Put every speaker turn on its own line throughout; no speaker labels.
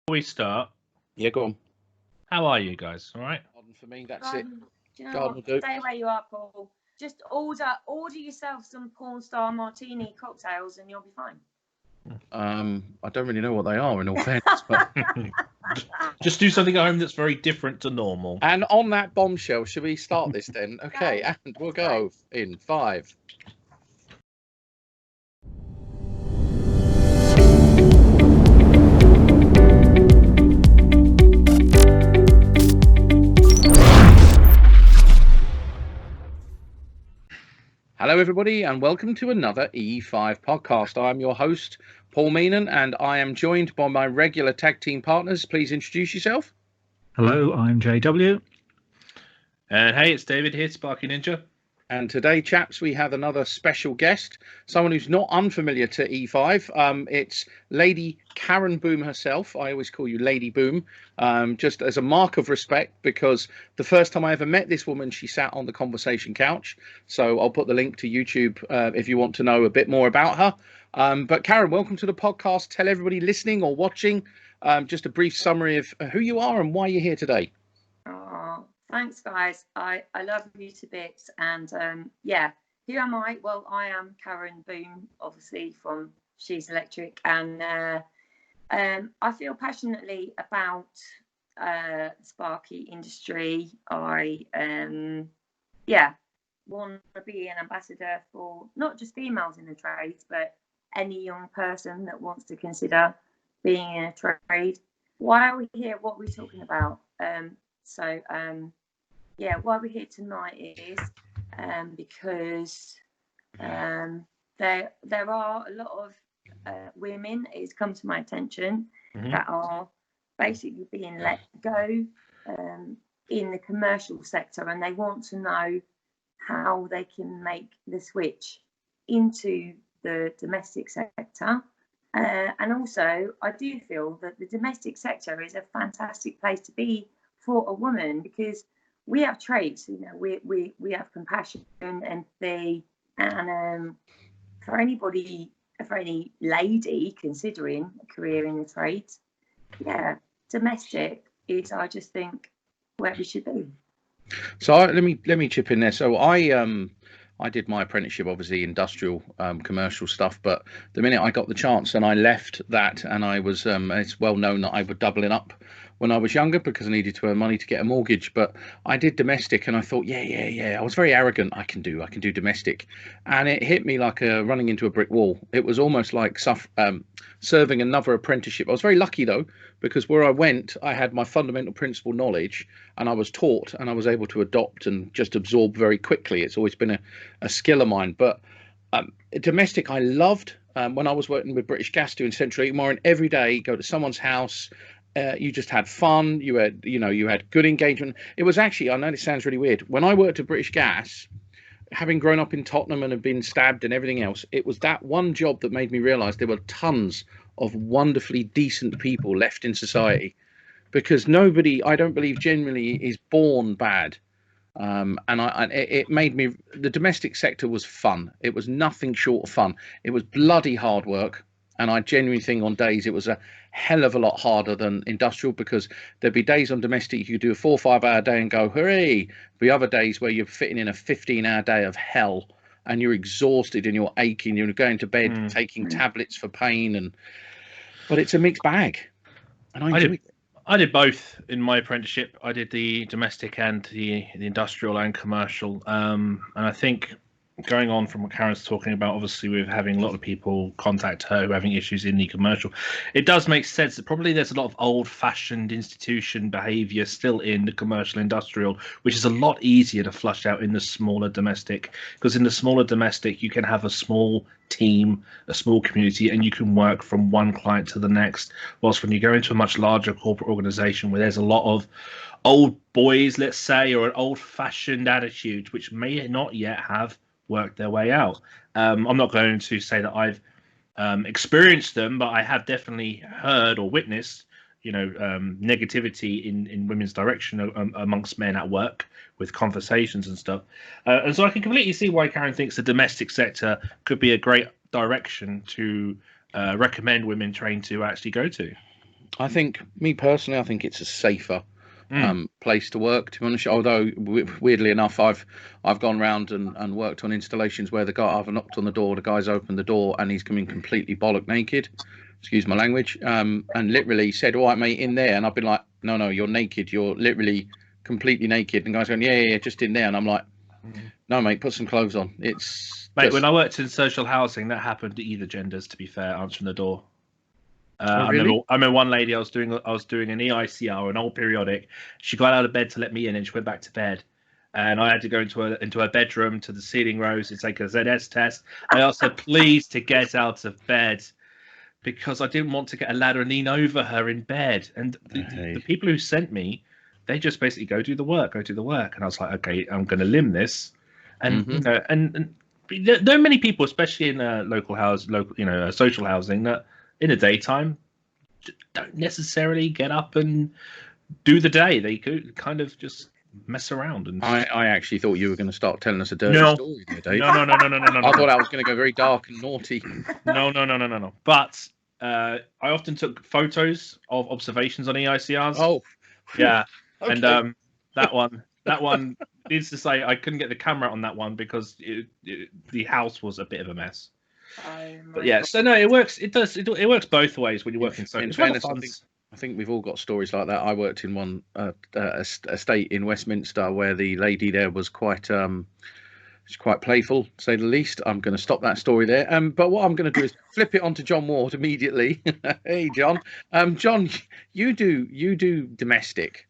We start.
Yeah, go on.
How are you guys? All right.
For me, that's it.
Do you know
Garden
what?
will do.
Stay where you are, Paul. Just order yourself some porn star martini cocktails, and you'll be fine.
I don't really know what they are, in all fairness. But...
Just do something at home that's very different to normal.
And on that bombshell, should we start this then? Okay, and we'll go in 5. Hello, everybody, and welcome to another E5 podcast. I'm your host, Paul Meenan, and I am joined by my regular tag team partners. Please introduce yourself.
Hello, I'm JW.
And hey, it's David here, Sparky Ninja.
And today, chaps, we have another special guest, someone who's not unfamiliar to E5. It's Lady Karen Boom herself. I always call you Lady Boom, just as a mark of respect, because the first time I ever met this woman, she sat on the conversation couch. So I'll put the link to YouTube if you want to know a bit more about her. But Karen, welcome to the podcast. Tell everybody listening or watching just a brief summary of who you are and why you're here today.
Thanks, guys. I love you to bits. And who am I? Well, I am Karen Boom, obviously from She's Electric, and I feel passionately about the sparky industry. I want to be an ambassador for not just females in the trades, but any young person that wants to consider being in a trade. Why are we here? What are we talking about? Why we're here tonight is because there are a lot of women, it's come to my attention, that are basically being let go in the commercial sector, and they want to know how they can make the switch into the domestic sector. And also, I do feel that the domestic sector is a fantastic place to be for a woman, because we have traits, we have compassion, empathy, and for any lady considering a career in the trades, domestic is, I just think, where we should be.
So let me chip in there. So I did my apprenticeship, obviously industrial, commercial stuff, but the minute I got the chance and I left that, and I was, it's well known that I was doubling up when I was younger because I needed to earn money to get a mortgage, but I did domestic, and I thought, I was very arrogant. I can do domestic, and it hit me like running into a brick wall. It was almost like serving another apprenticeship. I was very lucky though, because where I went, I had my fundamental principle knowledge, and I was taught, and I was able to adopt and just absorb very quickly. It's always been a skill of mine. But domestic I loved. When I was working with British Gas doing Central Heating Wiring, every day go to someone's house. You just had fun. You had good engagement. It was actually, I know this sounds really weird, when I worked at British Gas, having grown up in Tottenham and have been stabbed and everything else, it was that one job that made me realise there were tons of wonderfully decent people left in society, because nobody, I don't believe, generally is born bad. It made me, the domestic sector was fun. It was nothing short of fun. It was bloody hard work. And I genuinely think on days it was a hell of a lot harder than industrial, because there'd be days on domestic you could do a 4 or 5 hour day and go, hooray. There'd be other days where you're fitting in a 15-hour day of hell, and you're exhausted and you're aching. You're going to bed taking tablets for pain, but it's a mixed bag. And
I did both in my apprenticeship. I did the domestic and the industrial and commercial. And I think, going on from what Karen's talking about, obviously with having a lot of people contact her who are having issues in the commercial, it does make sense that probably there's a lot of old-fashioned institution behaviour still in the commercial industrial, which is a lot easier to flush out in the smaller domestic, because in the smaller domestic you can have a small team, a small community, and you can work from one client to the next, whilst when you go into a much larger corporate organisation where there's a lot of old boys, let's say, or an old-fashioned attitude which may not yet have worked their way out. I'm not going to say that I've experienced them, but I have definitely heard or witnessed, negativity in women's direction amongst men at work with conversations and stuff. And so I can completely see why Karen thinks the domestic sector could be a great direction to recommend women train to actually go to.
I think, me personally, I think it's a safer place to work, to be honest. Although weirdly enough, I've gone round and worked on installations where I've knocked on the door, the guy's opened the door, and he's come in completely bollock naked. Excuse my language. And literally said, "All right, mate, in there." And I've been like, "No, you're naked. You're literally completely naked." And the guy's going, "Yeah, just in there." And I'm like, "No, mate, put some clothes on." It's
Mate, when I worked in social housing, that happened to either genders. To be fair, answering the door.
really?
I remember one lady. I was doing an EICR, an old periodic. She got out of bed to let me in, and she went back to bed. And I had to go into her bedroom to the ceiling rose and take a ZS test. I asked her please to get out of bed because I didn't want to get a ladder and lean over her in bed. And the people who sent me, they just basically go do the work. And I was like, okay, I'm going to limb this. And you know, and there are many people, especially in social housing, that in the daytime don't necessarily get up and do the day. They could kind of just mess around. And
I actually thought you were going to start telling us a dirty story there, Dave.
No.
I thought I was going to go very dark and naughty.
No. But I often took photos of observations on EICRs.
Oh,
yeah.
Okay.
And that one needs to say I couldn't get the camera on that one because the house was a bit of a mess. But yeah, so no, it works. It works both ways when you're working. So
in fairness, I think we've all got stories like that. I worked in one estate in Westminster where the lady there was quite playful, to say the least. I'm going to stop that story there. But what I'm going to do is flip it onto John Ward immediately. Hey, John. John, you do domestic.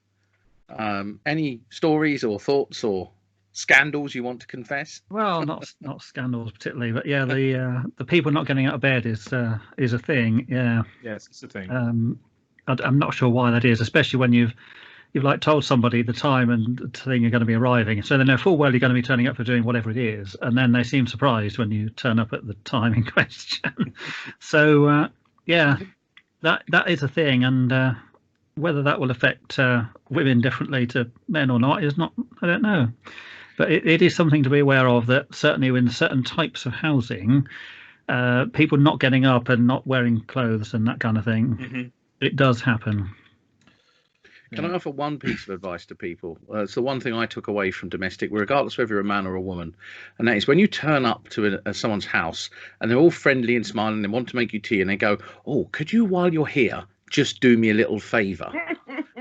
Any stories or thoughts or scandals you want to confess?
Well, not scandals particularly, but yeah, the people not getting out of bed is a thing. Yeah.
Yes, it's a thing.
I'm not sure why that is, especially when you've like told somebody the time and the thing you're going to be arriving, so they know full well you're going to be turning up for doing whatever it is, and then they seem surprised when you turn up at the time in question. So yeah, that is a thing, and whether that will affect women differently to men or not I don't know. But it is something to be aware of, that certainly in certain types of housing, people not getting up and not wearing clothes and that kind of thing, it does happen.
Can I offer one piece of advice to people? It's the one thing I took away from domestic, regardless of whether you're a man or a woman, and that is when you turn up to someone's house and they're all friendly and smiling, they want to make you tea, and they go, "Oh, could you, while you're here, just do me a little favour?"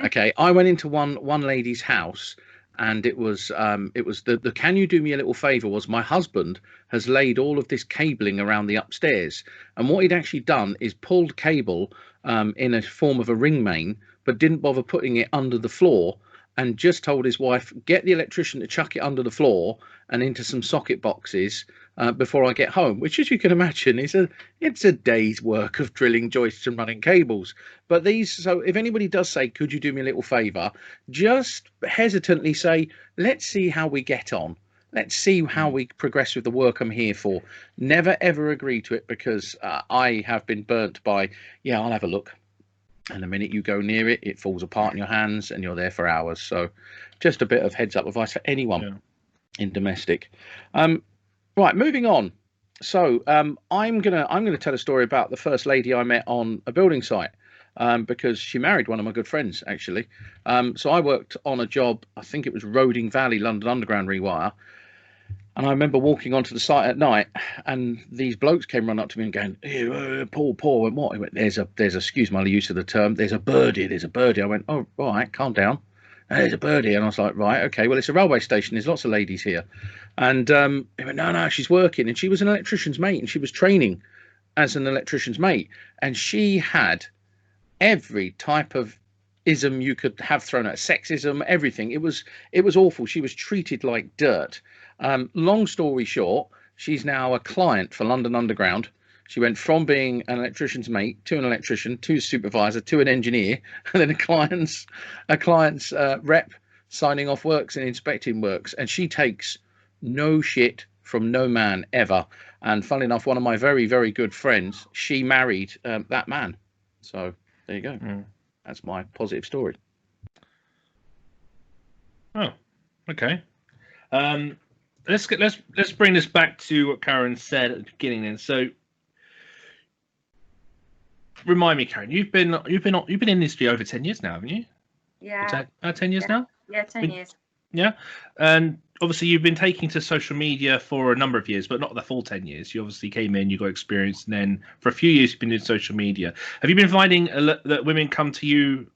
Okay, I went into one lady's house, and it was the "can you do me a little favour" was my husband has laid all of this cabling around the upstairs, and what he'd actually done is pulled cable in a form of a ring main, but didn't bother putting it under the floor, and just told his wife, "Get the electrician to chuck it under the floor and into some socket boxes before I get home," which, as you can imagine, it's a day's work of drilling joists and running cables. But so if anybody does say, "Could you do me a little favour?" just hesitantly say, "Let's see how we get on. Let's see how we progress with the work I'm here for." Never ever agree to it, because I have been burnt by, "Yeah, I'll have a look." And the minute you go near it, it falls apart in your hands and you're there for hours. So just a bit of heads up advice for anyone in domestic. Right, moving on. So I'm gonna tell a story about the first lady I met on a building site, because she married one of my good friends, actually. So I worked on a job, I think it was Roding Valley London Underground rewire. And I remember walking onto the site at night, and these blokes came running up to me and going, "Hey, Paul, and what?" He went, there's excuse my use of the term, there's a birdie. I went, "Oh, all right, calm down. There's a birdie." And I was like, "Right, okay, well, it's a railway station. There's lots of ladies here." And he went, No, she's working." And she was an electrician's mate, and she was training as an electrician's mate. And she had every type of ism you could have thrown at, sexism, everything. It was awful. She was treated like dirt. Long story short, she's now a client for London Underground. She went from being an electrician's mate to an electrician to a supervisor to an engineer, and then a client's rep, signing off works and inspecting works. And she takes no shit from no man ever. And funnily enough, one of my very, very good friends, she married that man. So there you go. That's my positive story.
Oh, okay. Let's bring this back to what Karen said at the beginning then. So remind me, Karen, you've been in the industry over 10 years now, haven't you?
Yeah.
About 10 years now?
Yeah, 10 years.
Yeah. And obviously you've been taking to social media for a number of years, but not the full 10 years. You obviously came in, you got experience, and then for a few years you've been in social media. Have you been finding that women come to you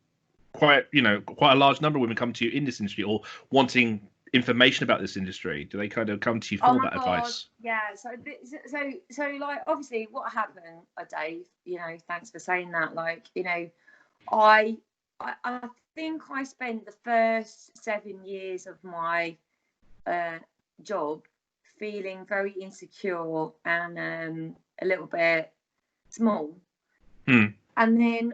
quite a large number of women come to you in this industry or wanting information about this industry? Do they kind of come to you for that advice?
Yeah. So like, obviously what happened, Dave, thanks for saying that. Like, I think I spent the first 7 years of my job feeling very insecure and a little bit small. And then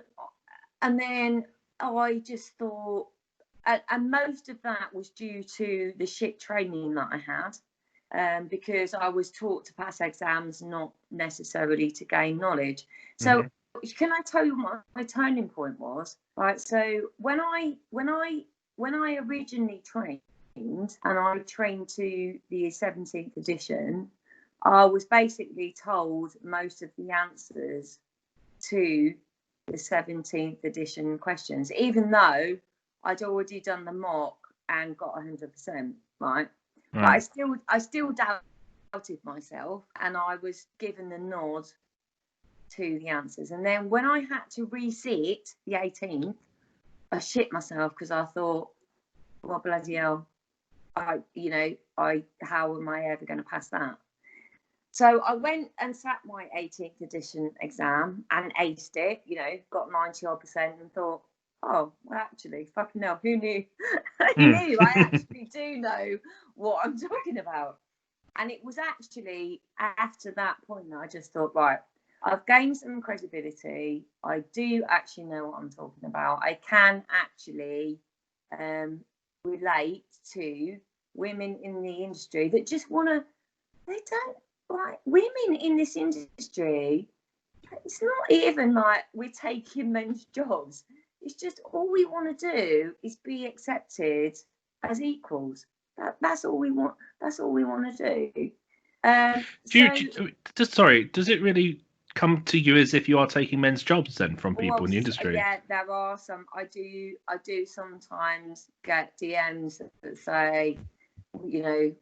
I just thought, and most of that was due to the shit training that I had, because I was taught to pass exams, not necessarily to gain knowledge. So can I tell you what my turning point was? Right. So when I originally trained, and I trained to the 17th edition, I was basically told most of the answers to the 17th edition questions, even though I'd already done the mock and got 100%, right? But I still doubted myself, and I was given the nod to the answers. And then when I had to resit the 18th, I shit myself because I thought, well, bloody hell, how am I ever going to pass that? So I went and sat my 18th edition exam and aced it, got 90% and thought, oh, well, actually, fucking hell, who knew? Who knew? I actually do know what I'm talking about. And it was actually after that point that I just thought, right, I've gained some credibility. I do actually know what I'm talking about. I can actually relate to women in the industry that just they don't like women in this industry. It's not even like we're taking men's jobs. It's just all we want to do is be accepted as equals. That's all we want. That's all we want to do.
Does it really come to you as if you are taking men's jobs then from people in the industry?
Yeah, there are some. I do sometimes get DMs that say,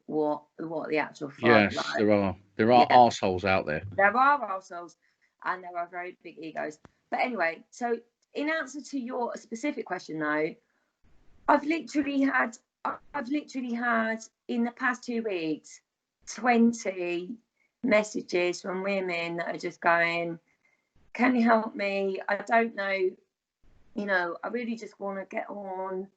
what the actual fuck.
Yes, like. There are arseholes out there.
There are arseholes, and there are very big egos. But anyway, so in answer to your specific question, though, I've literally had in the past 2 weeks 20 messages from women that are just going, can you help me? I don't know, I really just want to get on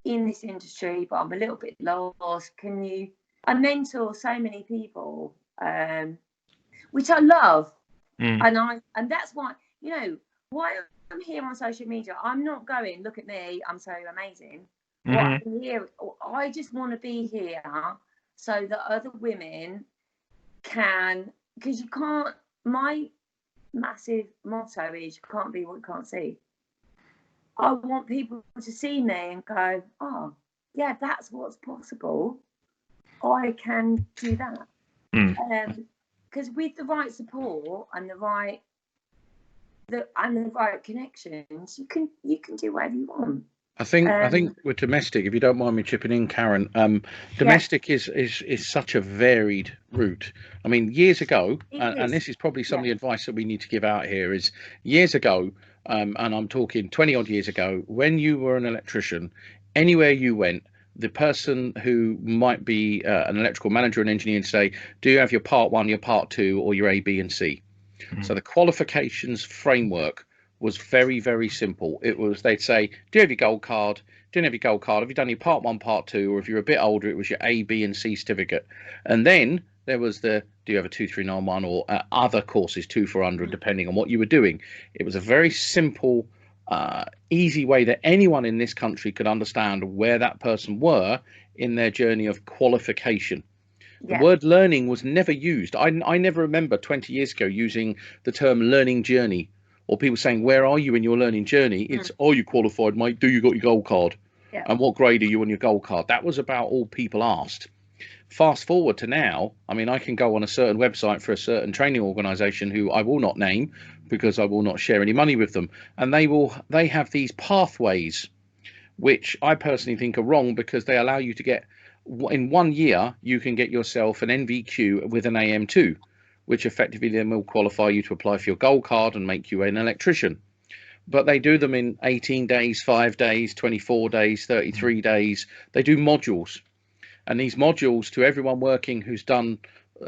in this industry, but I'm a little bit lost. I mentor so many people, which I love. And that's why, why I'm here on social media. I'm not going, look at me, I'm so amazing. What I'm here, I just want to be here so that other women can, because you can't, my massive motto is you can't be what you can't see. I want people to see me and go, oh, yeah, that's what's possible. I can do that. Because with the right support and the right connections, you can do whatever you want.
I think with domestic, if you don't mind me chipping in, Karen, domestic is such a varied route. I mean, years ago, and this is probably some of the advice that we need to give out here, is years ago, and I'm talking 20 odd years ago, when you were an electrician, anywhere you went, the person who might be an electrical manager and engineer and say, do you have your part 1, your part 2, or your A, B, and C? So the qualifications framework was very, very simple. It was, they'd say, do you have your gold card? Do you have your gold card? Have you done your part 1, part 2? Or if you're a bit older, it was your A, B, and C certificate. And then there was do you have a 2391 or other courses, 2 for 100, depending on what you were doing. It was a very simple, easy way that anyone in this country could understand where that person were in their journey of qualification. The word learning was never used. I never remember 20 years ago using the term learning journey, or people saying, where are you in your learning journey? It's, are you qualified, mate? Do you got your gold card? And what grade are you on your gold card? That was about all people asked. Fast forward to now, I mean, I can go on a certain website for a certain training organisation who I will not name, because I will not share any money with them. And they have these pathways, which I personally think are wrong, because they allow you to get, in 1 year, you can get yourself an NVQ with an AM2, which effectively then will qualify you to apply for your gold card and make you an electrician. But they do them in 18 days, 5 days, 24 days, 33 days. They do modules. And these modules, to everyone working who's done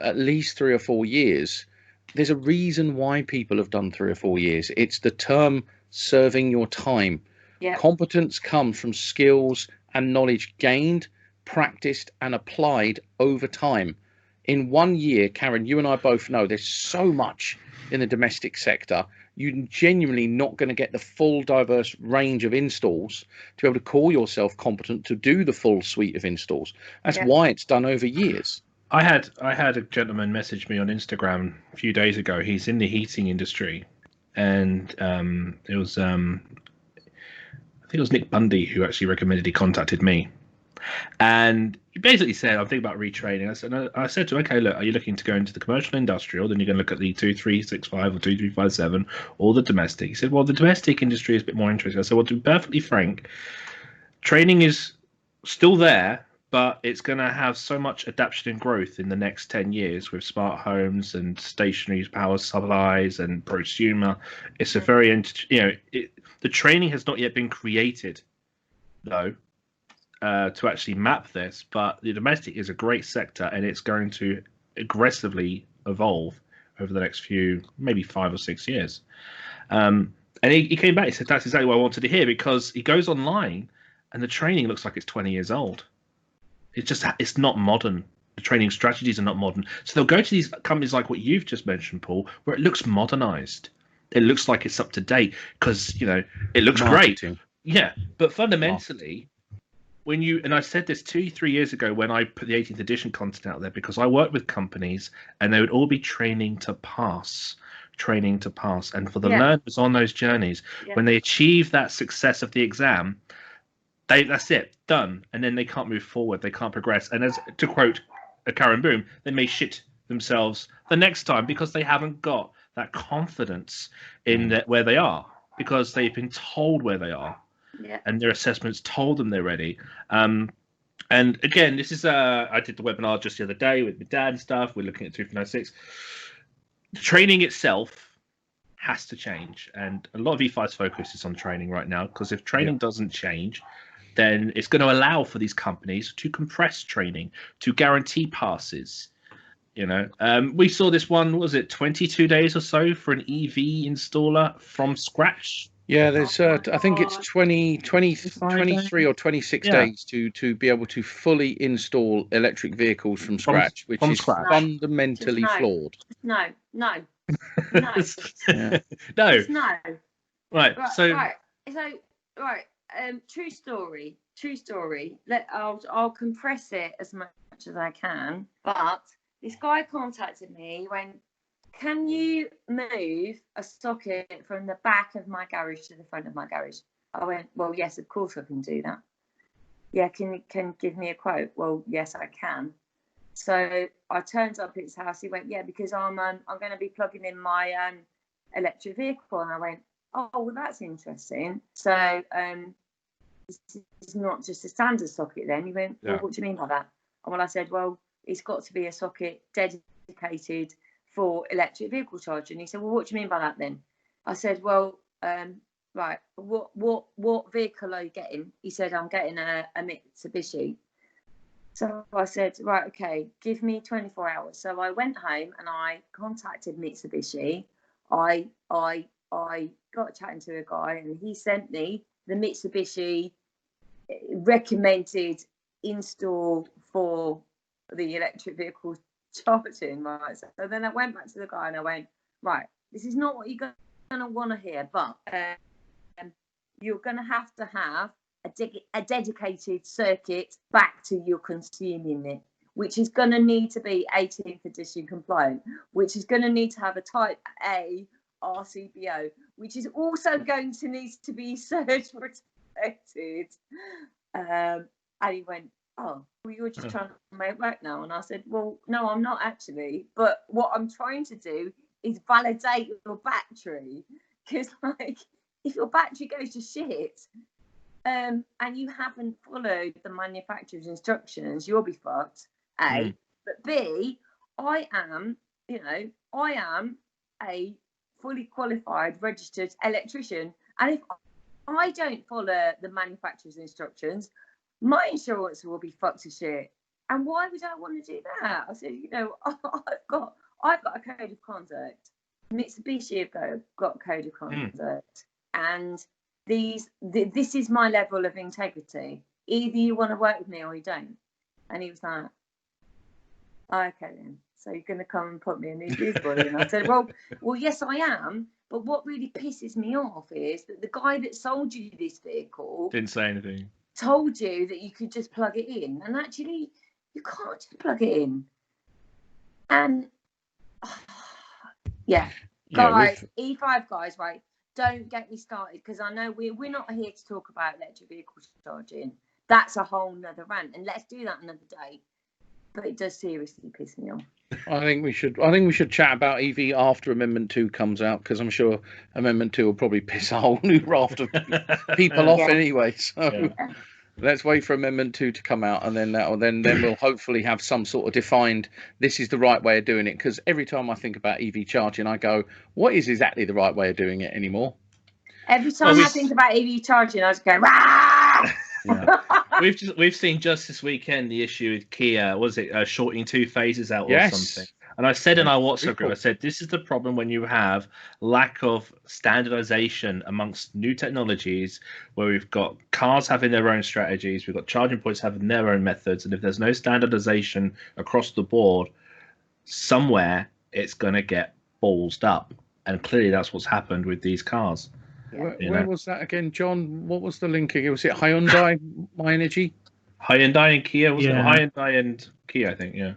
at least 3 or 4 years, there's a reason why people have done 3 or 4 years. It's the term serving your time.
Yeah.
Competence comes from skills and knowledge gained, practiced and applied over time. In 1 year, Karen, you and I both know there's so much in the domestic sector. You're genuinely not going to get the full diverse range of installs to be able to call yourself competent to do the full suite of installs. That's why it's done over years.
I had a gentleman message me on Instagram a few days ago. He's in the heating industry, and it was I think it was Nick Bundy who actually recommended he contacted me. And he basically said, I'm thinking about retraining. I said to him, okay, look, are you looking to go into the commercial industrial? Then you're going to look at the 2365 or 2357 or the domestic. He said, well, the domestic industry is a bit more interesting. I said, well, to be perfectly frank, training is still there, but it's going to have so much adaptation and growth in the next 10 years with smart homes and stationary power supplies and prosumer. It's a very, the training has not yet been created, though. To actually map this, but the domestic is a great sector, and it's going to aggressively evolve over the next few, maybe 5 or 6 years. And he came back. He said that's exactly what I wanted to hear, because he goes online and the training looks like it's 20 years old. It's not modern. The training strategies are not modern. So they'll go to these companies like what you've just mentioned, Paul, where it looks modernized. It looks like it's up to date because it looks
Marketing.
great. Yeah, but fundamentally. And I said this 2-3 years ago when I put the 18th edition content out there, because I worked with companies and they would all be training to pass. And for the learners on those journeys, when they achieve that success of the exam, that's it, done. And then they can't move forward. They can't progress. And as to quote Karen Boom, they may shit themselves the next time because they haven't got that confidence in where they are, because they've been told where they are.
Yeah.
And their assessments told them they're ready. And again, this is I did the webinar just the other day with my dad and stuff. We're looking at 2396. The training itself has to change, and a lot of E5's focus is on training right now, because if training doesn't change, then it's going to allow for these companies to compress training, to guarantee passes. We saw this one, was it 22 days or so for an EV installer from scratch?
Yeah, there's I think it's 23 or 26 days to be able to fully install electric vehicles from scratch, which is fundamentally flawed.
No.
No.
Right.
So
true story. I'll compress it as much as I can. But this guy contacted me when. Can you move a socket from the back of my garage to the front of my garage? I went, well, yes, of course I can do that. Yeah, can you give me a quote? Well, yes, I can. So I turned up at his house. He went, yeah, because I'm going to be plugging in my electric vehicle. And I went, oh, well, that's interesting. So it's not just a standard socket then. He went, well, what do you mean by that? And well, I said, well, it's got to be a socket dedicated for electric vehicle charging. And he said, well, what do you mean by that then? I said, well, right, what vehicle are you getting? He said, I'm getting a Mitsubishi. So I said, right, okay, give me 24 hours. So I went home and I contacted Mitsubishi. I got chatting to a guy and he sent me the Mitsubishi recommended install for the electric vehicle charging, right? So then I went back to the guy and I went, right, this is not what you're going to want to hear, but you're going to have a dedicated circuit back to your consuming it, which is going to need to be 18th edition compliant, which is going to need to have a type A RCBO, which is also going to need to be surge protected. And he went, oh, well, you're just trying to make work now. And I said, well, no, I'm not actually. But what I'm trying to do is validate your battery, because like if your battery goes to shit, and you haven't followed the manufacturer's instructions, you'll be fucked. A, but B, I am a fully qualified registered electrician, and if I don't follow the manufacturer's instructions, my insurance will be fucked to shit. And why would I want to do that? I said, I've got a code of conduct. Mitsubishi have got a code of conduct, and this is my level of integrity. Either you want to work with me or you don't. And he was like, okay then. So you're going to come and put me in these boys? And I said, well, yes, I am. But what really pisses me off is that the guy that sold you this vehicle
didn't say anything.
Told you that you could just plug it in, and actually you can't just plug it in. And guys, E5 guys, right? Don't get me started, because I know we're not here to talk about electric vehicle charging. That's a whole nother rant, and let's do that another day. But it does seriously piss me off.
I think we should chat about EV after Amendment 2 comes out, because I'm sure Amendment 2 will probably piss a whole new raft of people off anyway. So let's wait for Amendment 2 to come out, and then we'll hopefully have some sort of defined, this is the right way of doing it. Because every time I think about EV charging, I go, what is exactly the right way of doing it anymore?
Every time I think about EV charging, I just go, rah!
Yeah. We've seen just this weekend the issue with Kia. Was it shorting 2 phases out or something? And I said in our WhatsApp group, I said, this is the problem when you have lack of standardization amongst new technologies, where we've got cars having their own strategies, we've got charging points having their own methods, and if there's no standardization across the board, somewhere it's going to get ballsed up. And clearly that's what's happened with these cars.
Where was that again, John? What was the linking? Was it Hyundai, My Energy?
Hyundai and Kia, wasn't it? Hyundai and Kia, I think, yeah.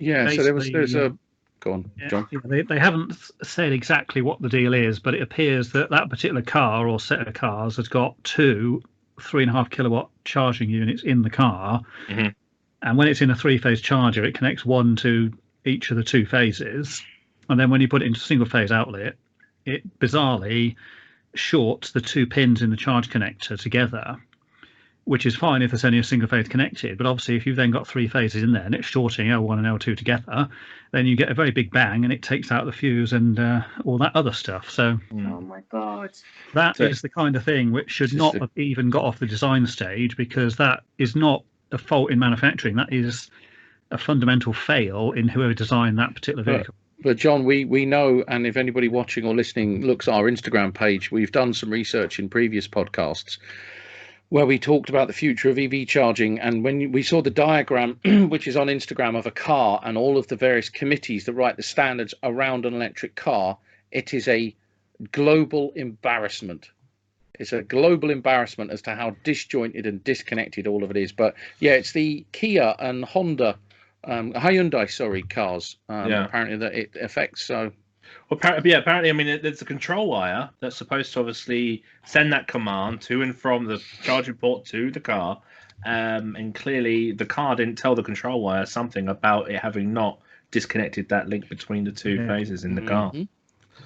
Yeah, so there's a... Go on, John.
Yeah, they haven't said exactly what the deal is, but it appears that particular car or set of cars has got 2 3.5 kilowatt charging units in the car.
Mm-hmm.
And when it's in a 3-phase charger, it connects one to each of the 2 phases. And then when you put it into a single phase outlet, it bizarrely shorts the 2 pins in the charge connector together, which is fine if there's only a single phase connected. But obviously, if you've then got 3 phases in there and it's shorting L1 and L2 together, then you get a very big bang, and it takes out the fuse and all that other stuff. So,
oh my God,
that is the kind of thing which should not have even got off the design stage, because that is not a fault in manufacturing. That is a fundamental fail in whoever designed that particular vehicle.
But John, we know, and if anybody watching or listening looks at our Instagram page, we've done some research in previous podcasts where we talked about the future of EV charging. And when we saw the diagram, which is on Instagram, of a car and all of the various committees that write the standards around an electric car, it is a global embarrassment. It's a global embarrassment as to how disjointed and disconnected all of it is. But yeah, it's the Kia and Hyundai, cars. Apparently that it affects. So,
well, apparently, I mean, there's a control wire that's supposed to obviously send that command to and from the charging port to the car, and clearly the car didn't tell the control wire something about it having not disconnected that link between the 2 phases in the car.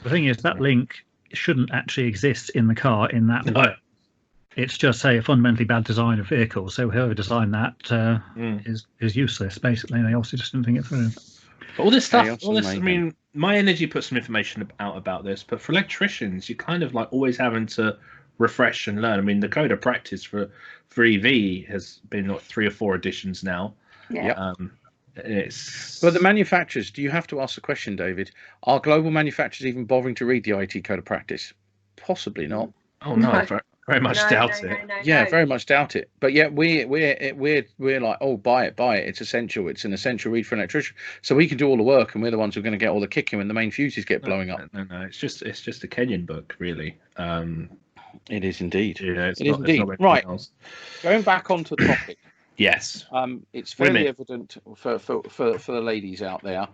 The thing is, that link shouldn't actually exist in the car in that way. It's just, say, a fundamentally bad design of vehicles. So whoever designed that is useless, basically. They also just didn't think it through.
But all this stuff, I mean, My Energy put some information out about this, but for electricians, you're kind of like always having to refresh and learn. I mean, the code of practice for EV has been like 3 or 4 editions now.
Yeah.
But the manufacturers, do you have to ask the question, David? Are global manufacturers even bothering to read the IT code of practice? Possibly not.
Oh no. Very much doubt it.
Yeah, very much doubt it. But yet we're like, oh, buy it. It's essential. It's an essential read for an electrician. So we can do all the work, and we're the ones who are going to get all the kicking when the main fuses get blowing up.
No. It's just a Kenyan book, really.
It is indeed.
Yeah,
it is indeed. Right. Else. Going back onto the topic.
Yes.
It's very evident for the ladies out there.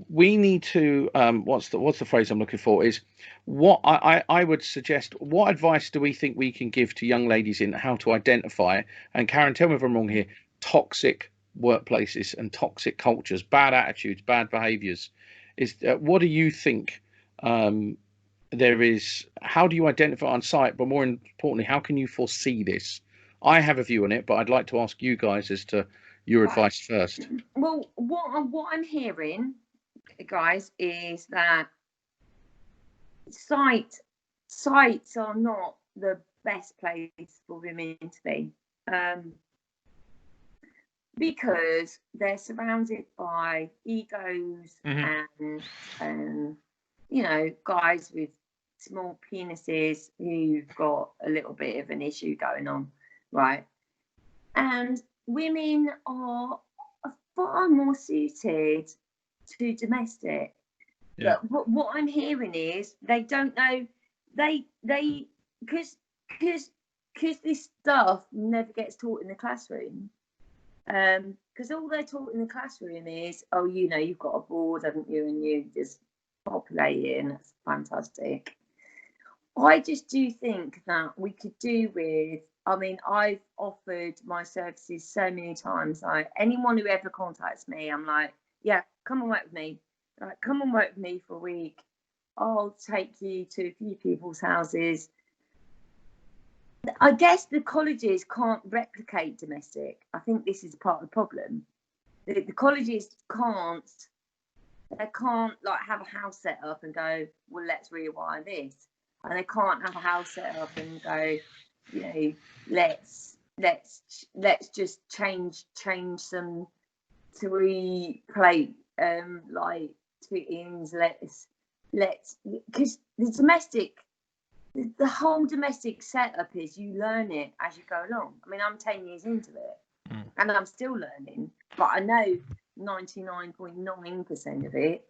We need to what's the phrase I'm looking for is what I would suggest. What advice do we think we can give to young ladies in how to identify, and Karen, tell me if I'm wrong here, toxic workplaces and toxic cultures, bad attitudes, bad behaviors is what do you think there is? How do you identify on site? But more importantly, how can you foresee this? I have a view on it, but I'd like to ask you guys as to your advice first.
Well, what I'm hearing, guys, is that sites are not the best place for women to be, because they're surrounded by egos and you know, guys with small penises who've got a little bit of an issue going on, right? And women are far more suited to domestic.
Yeah.
But what I'm hearing is they don't know, they because this stuff never gets taught in the classroom. Because all they're taught in the classroom is, oh, you know, you've got a board, haven't you, and you just populate it, and that's fantastic. I just do think that we could do with, I mean, I've offered my services so many times. Like, anyone who ever contacts me, I'm like, yeah, come and work with me. Like, come and work with me for a week. I'll take you to a few people's houses. I guess the colleges can't replicate domestic. I think this is part of the problem. The colleges can't like have a house set up and go, well, let's rewire this. And they can't have a house set up and go, you know, let's just change some 3 plate like fittings. Let's because the domestic, the whole domestic setup is you learn it as you go along. I mean, I'm 10 years into it and I'm still learning, but I know 99.9% of it.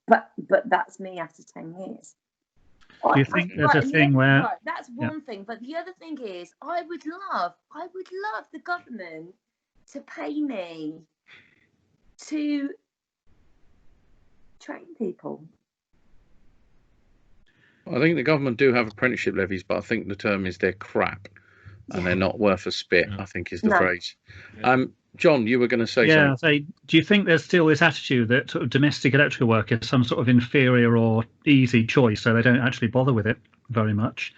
But that's me after 10 years.
Do you think there's a thing where...
Right, that's one thing. But the other thing is, I would love the government to pay me to train people.
I think the government do have apprenticeship levies, but I think the term is they're crap and they're not worth a spit, I think is the phrase. John, you were going to say something.
Do you think there's still this attitude that sort of domestic electrical work is some sort of inferior or easy choice, so they don't actually bother with it very much?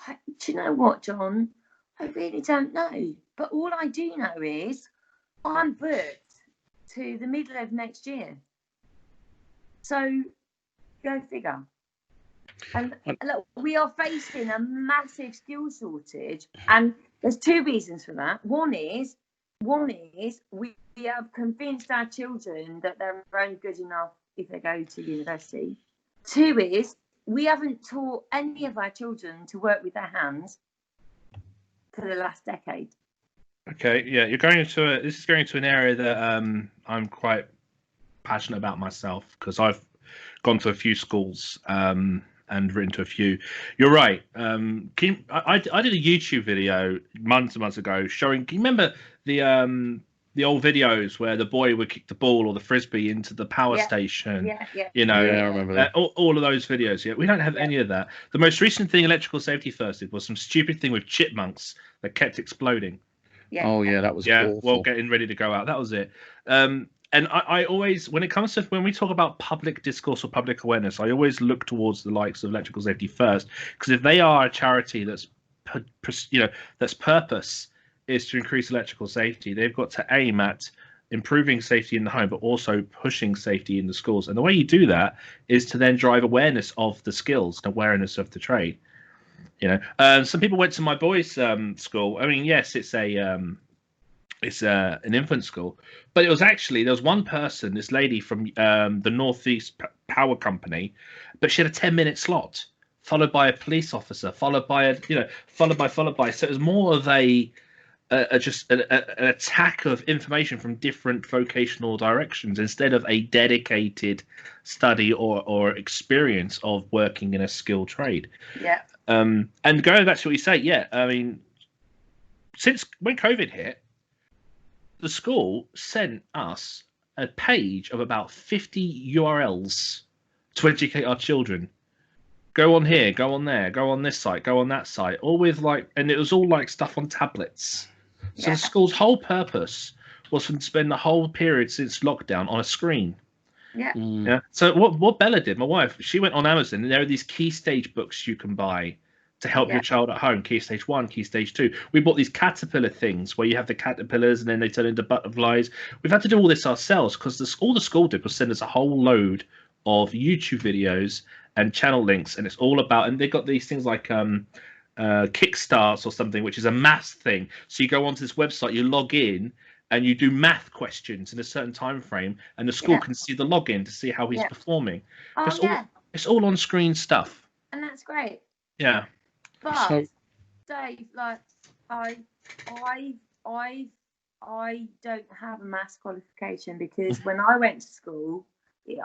Do you know what, John? I really don't know. But all I do know is I'm booked to the middle of next year. So go figure. And look, we are facing a massive skill shortage, and there's 2 reasons for that. One is we have convinced our children that they're only good enough if they go to university. 2 is we haven't taught any of our children to work with their hands for the last decade.
Okay, yeah, you're going into this is going to an area that I'm quite passionate about myself, because I've gone to a few schools and written to a few. You're right. I did a YouTube video months and months ago showing. Can you remember the old videos where the boy would kick the ball or the frisbee into the power station?
Yeah.
You know,
I remember that.
All of those videos. Yeah, we don't have any of that. The most recent thing Electrical Safety First did was some stupid thing with chipmunks that kept exploding.
Yeah.
Oh yeah, that was awful.
Well, getting ready to go out. That was it. And I always, when we talk about public discourse or public awareness, I always look towards the likes of Electrical Safety First, because if they are a charity that's purpose is to increase electrical safety, they've got to aim at improving safety in the home, but also pushing safety in the schools. And the way you do that is to then drive awareness of the skills and awareness of the trade. You know, some people went to my boys' school. I mean, yes, it's an infant school, but it was actually, there was one person, this lady from the Northeast Power Company, but she had a 10-minute slot, followed by a police officer, followed by. So it was more of an attack of information from different vocational directions instead of a dedicated study or experience of working in a skilled trade.
Yeah.
And going back to what you say, yeah, I mean, since when COVID hit, the school sent us a page of about 50 URLs to educate our children. Go on here, go on there, go on this site, go on that site, all with and it was all like stuff on tablets. So the school's whole purpose was to spend the whole period since lockdown on a screen.
Yeah.
Yeah. So what Bella did, my wife, she went on Amazon, and there are these key stage books you can buy to help your child at home. Key stage 1, key stage 2. We bought these caterpillar things where you have the caterpillars and then they turn into butterflies. We've had to do all this ourselves because all the school did was send us a whole load of YouTube videos and channel links, and it's all about. And they got these things like Kickstarts or something, which is a maths thing. So you go onto this website, you log in, and you do math questions in a certain time frame, and the school can see the login to see how he's performing. It's all on screen stuff,
and that's great.
Yeah.
But Dave, like I don't have a maths qualification because when I went to school in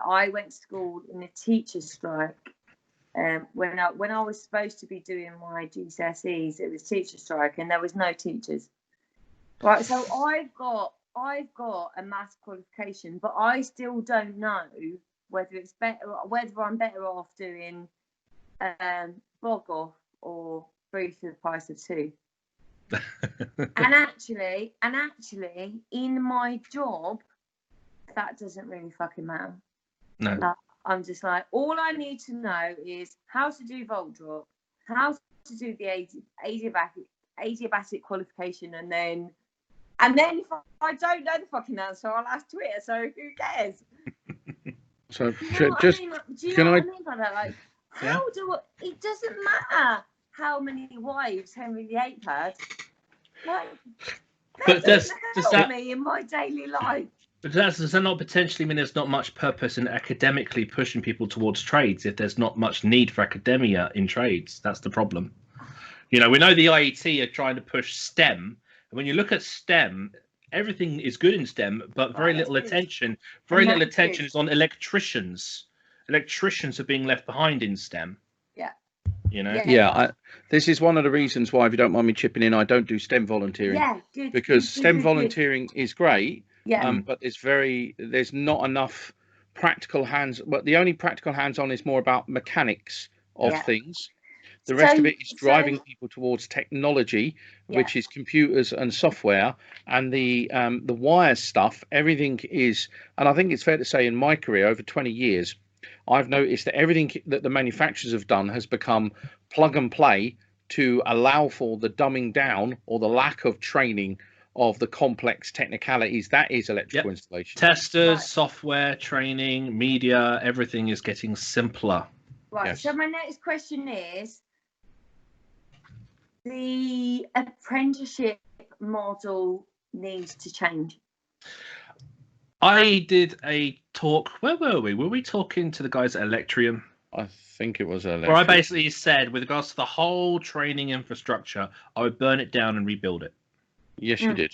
a teacher's strike. When I was supposed to be doing my GCSEs, it was teacher strike, and there was no teachers. Right, so I've got a maths qualification, but I still don't know whether I'm better off doing bog off or 3 for the price of 2. and actually, in my job, that doesn't really fucking matter.
No.
I'm just like, all I need to know is how to do volt drop, how to do the adiabatic qualification, and then if I don't know the fucking answer, I'll ask Twitter. So who cares?
So
do you know what I mean by that? Like, it doesn't matter how many wives Henry VIII had. Like,
but does that
me in my daily life?
But does that not potentially mean there's not much purpose in academically pushing people towards trades if there's not much need for academia in trades? That's the problem. We know the IET are trying to push STEM. And when you look at STEM, everything is good in STEM, but very little attention is on electricians. Electricians are being left behind in STEM.
Yeah. This is one of the reasons why, if you don't mind me chipping in, I don't do STEM volunteering.
Yeah, good.
Because STEM volunteering is great.
Yeah.
But there's not enough practical hands. But the only practical hands-on is more about mechanics of things. The rest of it is driving people towards technology, which is computers and software, and the wire stuff. Everything is, and I think it's fair to say, in my career over 20 years, I've noticed that everything that the manufacturers have done has become plug and play to allow for the dumbing down or the lack of training of the complex technicalities that is electrical installation.
Testers, software, training, media, everything is getting simpler.
Right. Yes. So my next question is, the apprenticeship model needs to change.
I did a talk. Where were we? Were we talking to the guys at Electrium?
I think it was Electrium.
Where I basically said, with regards to the whole training infrastructure, I would burn it down and rebuild it.
Yes, you did.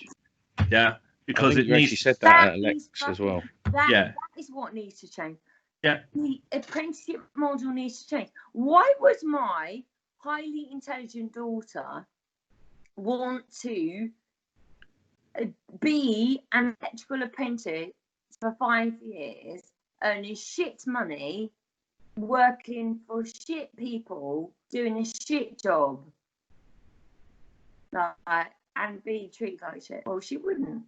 Yeah, because
it needs. You said that at Alex as well.
That is what needs to change.
Yeah,
the apprenticeship model needs to change. Why would my highly intelligent daughter want to be an electrical apprentice for 5 years, earning shit money, working for shit people, doing a shit job, and be treated like shit? Well, she wouldn't.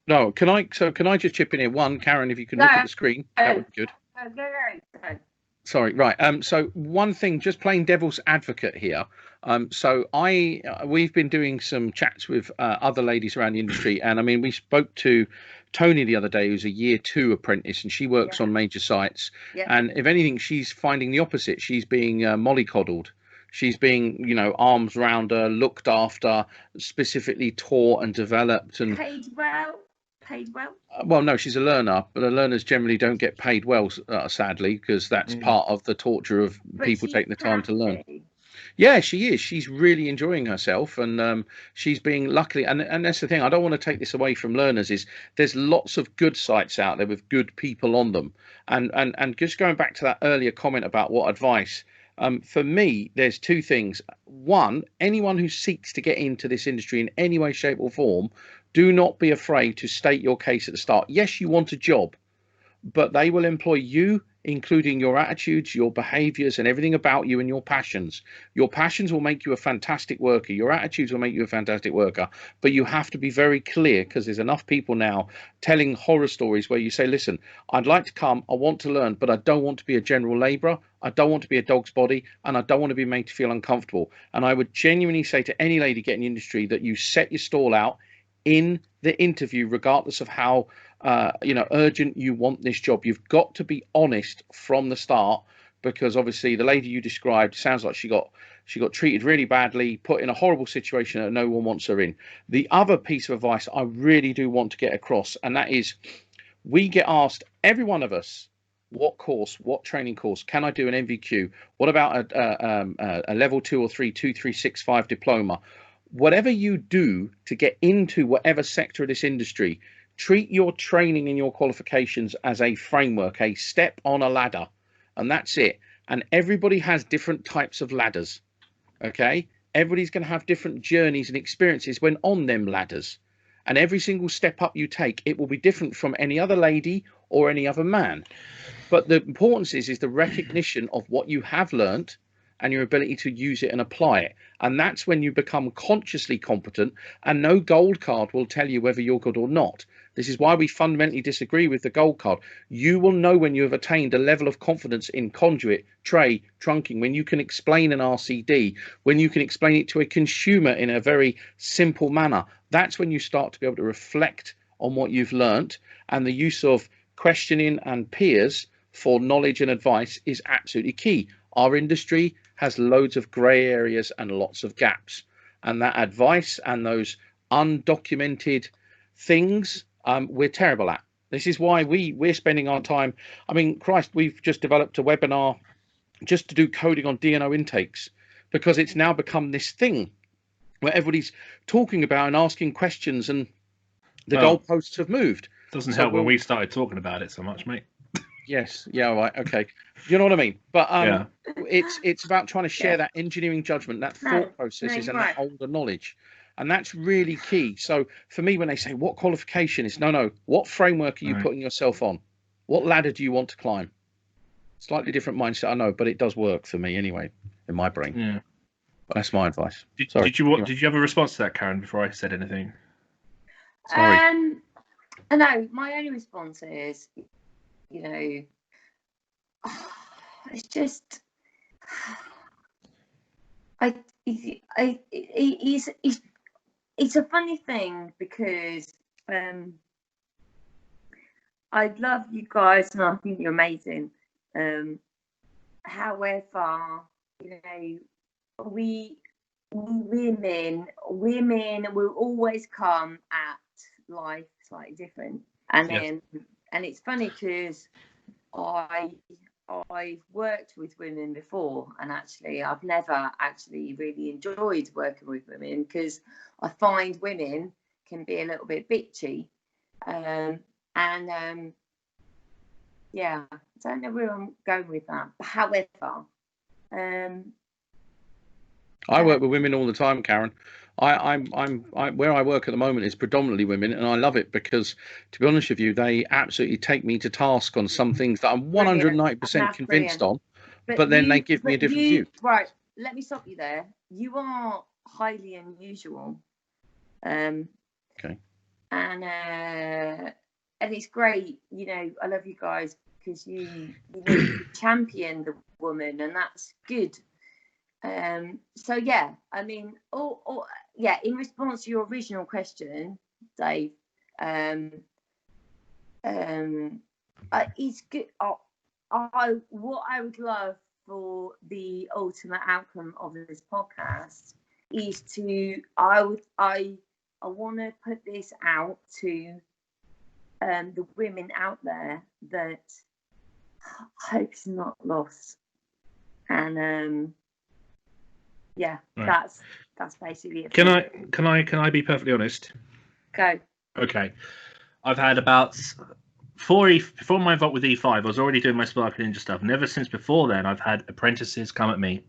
No, can I just chip in here? One, Karen, if you can look at the screen, that would be good.
Go.
Sorry, right. So one thing, just playing devil's advocate here. We've been doing some chats with other ladies around the industry, and I mean, we spoke to Tony the other day, who's a year 2 apprentice, and she works on major sites. And if anything, she's finding the opposite. She's being mollycoddled. She's being, arms round her, looked after, specifically taught and developed, and
paid well.
Well, no, she's a learner, but learners generally don't get paid well, sadly, because that's part of the torture of people taking the time to learn. Yeah, she is. She's really enjoying herself, and she's being luckily. And that's the thing. I don't want to take this away from learners. Is there's lots of good sites out there with good people on them, and just going back to that earlier comment about what advice. For me, there's 2 things. One, anyone who seeks to get into this industry in any way, shape, or form, do not be afraid to state your case at the start. Yes, you want a job, but they will employ you including your attitudes, your behaviors, and everything about you and your passions. Your passions will make you a fantastic worker. Your attitudes will make you a fantastic worker. But you have to be very clear, because there's enough people now telling horror stories where you say, listen, I'd like to come, I want to learn, but I don't want to be a general labourer. I don't want to be a dog's body, and I don't want to be made to feel uncomfortable. And I would genuinely say to any lady getting in the industry that you set your stall out in the interview, regardless of how urgent you want this job. You've got to be honest from the start, because obviously the lady you described sounds like she got treated really badly, put in a horrible situation that no one wants her in. The other piece of advice I really do want to get across, and that is, we get asked, every one of us, what training course can I do? An NVQ? What about a level 2 or 3 2365 diploma? Whatever you do to get into whatever sector of this industry, treat your training and your qualifications as a framework, a step on a ladder, and that's it. And everybody has different types of ladders. Okay, everybody's going to have different journeys and experiences when on them ladders, and every single step up you take, it will be different from any other lady or any other man. But the importance is the recognition of what you have learnt and your ability to use it and apply it. And that's when you become consciously competent, and no gold card will tell you whether you're good or not. This is why we fundamentally disagree with the gold card. You will know when you have attained a level of confidence in conduit, tray, trunking, when you can explain an RCD, when you can explain it to a consumer in a very simple manner. That's when you start to be able to reflect on what you've learnt, and the use of questioning and peers for knowledge and advice is absolutely key. Our industry has loads of grey areas and lots of gaps, and that advice and those undocumented things we're terrible at. This is why we're spending our time. I mean, Christ, we've just developed a webinar just to do coding on D&O intakes, because it's now become this thing where everybody's talking about and asking questions, and the goalposts have moved.
Doesn't help when we started talking about it so much, mate.
Yes, yeah, right, okay. You know what I mean? But it's about trying to share that engineering judgment, that thought processes, and that older knowledge. And that's really key. So for me, when they say what qualification is, no, what framework are you putting yourself on? What ladder do you want to climb? Slightly different mindset, I know, but it does work for me anyway, in my brain.
Yeah.
But that's my advice.
Did you have a response to that, Karen, before I said anything?
Sorry.
No, my only response is, it's just, it's a funny thing, because I love you guys and I think you're amazing. However, we women will always come at life slightly different, and it's funny because I've worked with women before, and actually I've never actually really enjoyed working with women, because I find women can be a little bit bitchy, I don't know where I'm going with that. However,
I work with women all the time, Karen. I'm where I work at the moment is predominantly women, and I love it because, to be honest with you, they absolutely take me to task on some things that I'm 190% convinced on, but then they give me a different view.
Right, let me stop you there. You are highly unusual.
Okay.
And it's great, I love you guys, because you champion the woman, and that's good. So yeah, I mean, in response to your original question, Dave, it's good. What I would love for the ultimate outcome of this podcast is I want to put this out to the women out there, that hope's not lost, and that's basically it.
Can I be perfectly honest?
Go.
Okay, I've had about before my involvement with E5, I was already doing my Spark Ninja stuff, and ever since before then, I've had apprentices come at me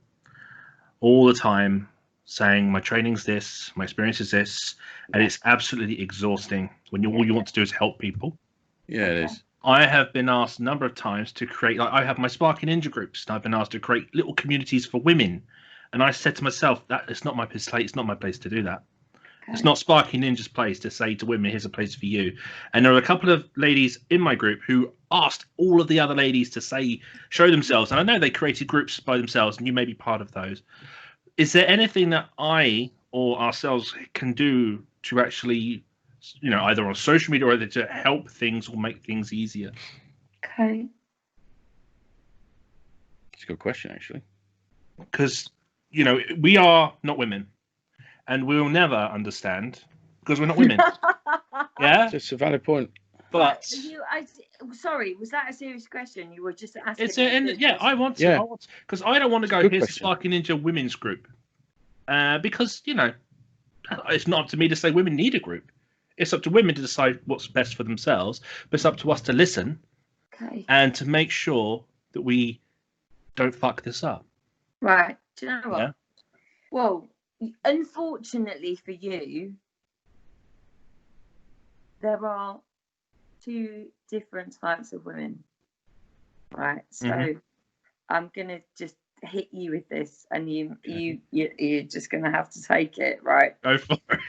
all the time saying my training's this, my experience is this, and it's absolutely exhausting when all you want to do is help people.
Yeah, it is.
I have been asked a number of times to create, like I have my Sparky Ninja groups, and I've been asked to create little communities for women. And I said to myself, that it's not my place. It's not my place to do that.
Okay.
It's not Sparky Ninja's place to say to women, here's a place for you. And there were a couple of ladies in my group who asked all of the other ladies to show themselves. And I know they created groups by themselves, and you may be part of those. Is there anything that I or ourselves can do to actually, either on social media or either to help things or make things easier?
Okay.
It's a good question, actually.
Because, we are not women, and we will never understand because we're not women. Yeah?
It's a valid point.
But
sorry, was that a serious question? You were just asking.
I want to, because I don't want to go, here's the Sparky Ninja women's group. Because, it's not up to me to say women need a group. It's up to women to decide what's best for themselves, but it's up to us to listen and to make sure that we don't fuck this up.
Right. Do you know what?
Yeah.
Well, unfortunately for you, there are two different types of women. Right. So I'm gonna just hit you with this, and you're just gonna have to take it. Right.
Go for it.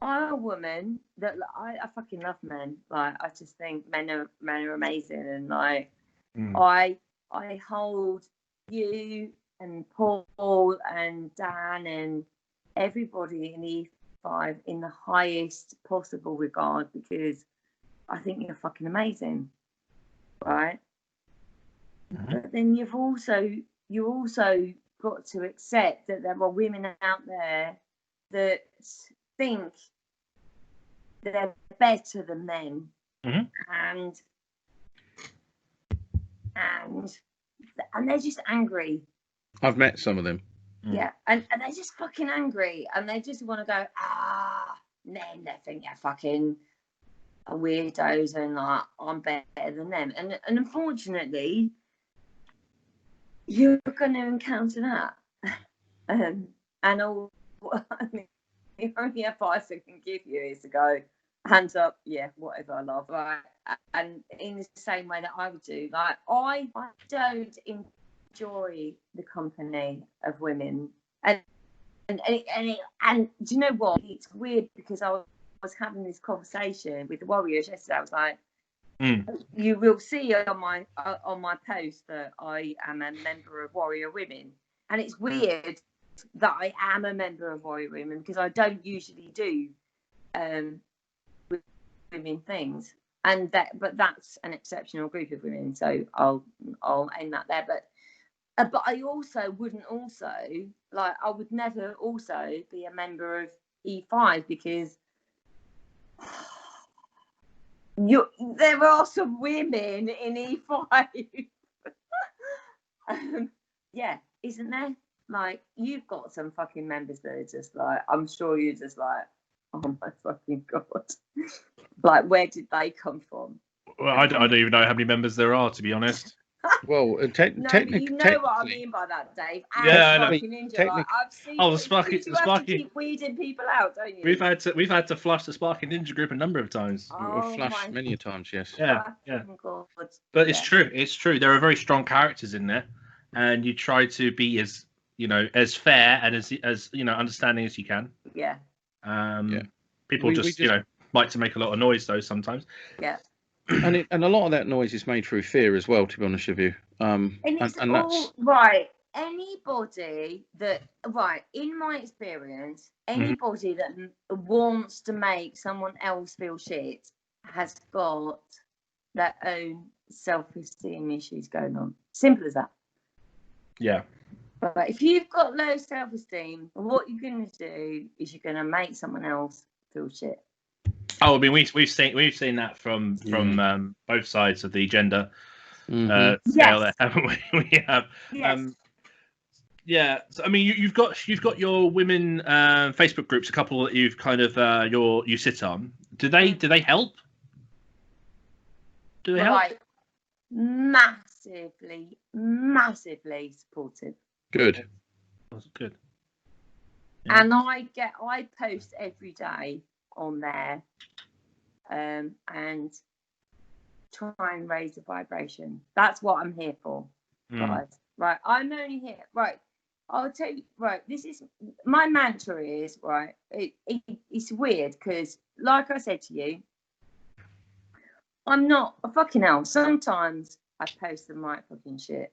I'm a woman that I fucking love men. Like, I just think men are amazing, and like I hold you and Paul and Dan and everybody in the E5 in the highest possible regard, because I think you're fucking amazing, right? But then you've also got to accept that there are women out there that think they're better than men, and they're just angry.
I've met some of them.
Yeah, and they're just fucking angry, and they just want to go, men, they think they're fucking weirdos, and like, I'm better than them. And unfortunately, you're going to encounter that. And the only advice I can give you is to go, hands up, yeah, whatever, I love, right? And in the same way that I would do, like, I don't enjoy the company of women, and do you know what? It's weird, because I was having this conversation with the Warriors yesterday. I was like, you will see on my post that I am a member of Warrior Women, and it's weird that I am a member of Warrior Women, because I don't usually do women things, but that's an exceptional group of women, so I'll end that there. But I also wouldn't I would never also be a member of E5, because there are some women in E5. Yeah, isn't there? Like, you've got some fucking members that are just like, I'm sure you're just like, oh my fucking God. Like, where did they come from?
Well, I don't even know how many members there are, to be honest.
Well, technically,
you know what I mean by that, Dave. And
yeah, I know.
Ninja, like, I've seen.
Oh, the Sparky.
You have to keep weeding people out, don't you?
We've had to flush the Sparky Ninja group a number of times.
We've flushed many times, yes.
Yeah. But it's true. It's true. There are very strong characters in there, and you try to be as as fair and as understanding as you can.
Yeah.
People just like to make a lot of noise though sometimes.
Yeah.
And a lot of that noise is made through fear as well, to be honest with you.
And that's right. Anybody that, in my experience, anybody that wants to make someone else feel shit has got their own self-esteem issues going on. Simple as that.
Yeah.
But if you've got low self-esteem, what you're going to do is you're going to make someone else feel shit.
Oh, I mean, we've seen that from both sides of the gender scale, there, haven't we? We have. Yes. So, I mean, you've got your women Facebook groups, a couple that you've kind of you sit on. Do they help? Do they help?
Massively supportive.
Good.
That's good.
Yeah. And I post every day on there and try and raise the vibration. That's what I'm here for, guys. Right, I'm only here. Right, I'll tell you. Right, this is my mantra. Is right. It's weird because, like I said to you, I'm not a fucking hell. Sometimes I post the right fucking shit,